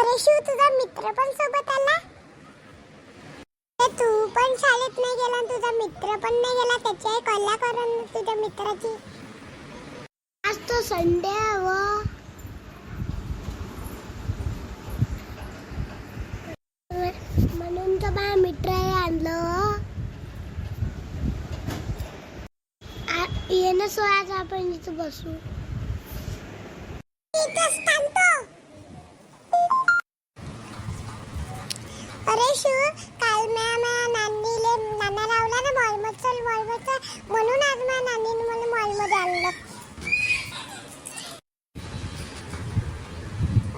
अरे शिव, तुझा मित्र पण सोबत आला? तू पण शाळेत नाही गेला, तुझा मित्र पण नाही गेला, त्याची कल्ला करून तुझ्या मित्राची. आज तो संडे आहे म्हणून तर माझा मित्र आणलं. येणं सोयाच आपण इथं बसू. अरे शिव, काल नाना लावला ना मॉलमध्ये चल म्हणून आज माझ्या नानीने मला मॉलमध्ये आणलं.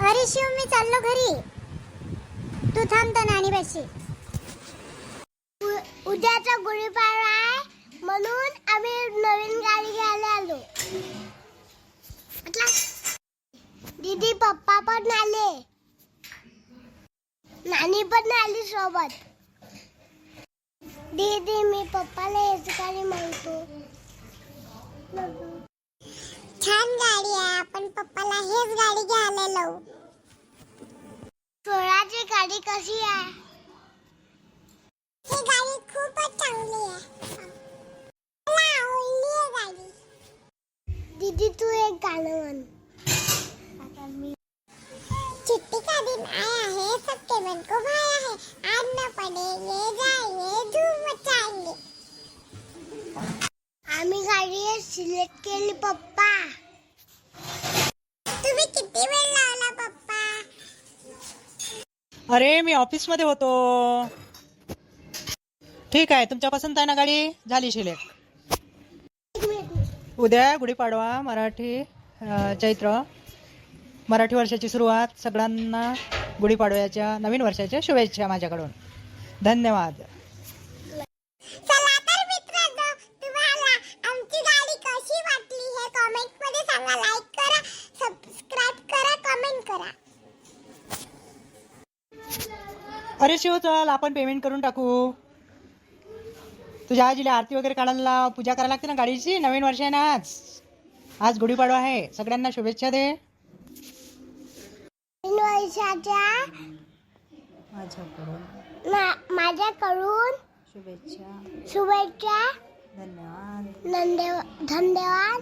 अरे शिव, मी चाललो घरी, तू थांबतो नानीपाशी. उद्याचा गुढीपाडवा आहे म्हणून आम्ही नवीन गाडी घ्यायला आलो. दीदी पप्पा पण आले, नानी पण आली सोबत. दीदी, मी पप्पाला हेच गाडी मागतो. छान गाडी आहे, आपण पप्पाला हेच गाडी घ्यायला लावू. स्वराची गाडी कशी आहे? ही गाडी खूपच चांगली आहे, मला आवडली आहे गाडी. दीदी, तू एक गाणं म्हण. चिट्टी का दिन आया है, सबके मन को भाया है, आज न पड़ेंगे जाएंगे धूम मचाएंगे. आम्ही गाडी सिलेक्ट केली पप्पा. तुम्ही किती वेळ लावला पप्पा? अरे मी ऑफिस मध्ये होतो. ठीक आहे, तुमच्या पसंत आहे ना गाडी? झाली सिलेक्ट. उद्या गुढीपाडवा, मराठी चैत्र, मराठी वर्षाची सुरुवात. सगळ्यांना गुढीपाडव्याच्या, नवीन वर्षाच्या शुभेच्छा माझ्याकडून. धन्यवाद. चला तर मित्रांनो, तुम्हाला आमची गाडी कशी वाटली हे कमेंट मध्ये सांगा. लाईक करा, सबस्क्राइब करा, कमेंट करा. अरे शिव, चल आपण पेमेंट करून टाकू. तुझ्या आजीला आरती वगैरे काढायला, पूजा करायला लागते ना गाडीची. नवीन वर्ष आहे ना आज. आज गुढीपाडवा आहे. सगळ्यांना शुभेच्छा दे. वर्षाच्या माझ्याकडून शुभेच्छा. शुभेच्छा. धन्यवाद. धन्यवाद.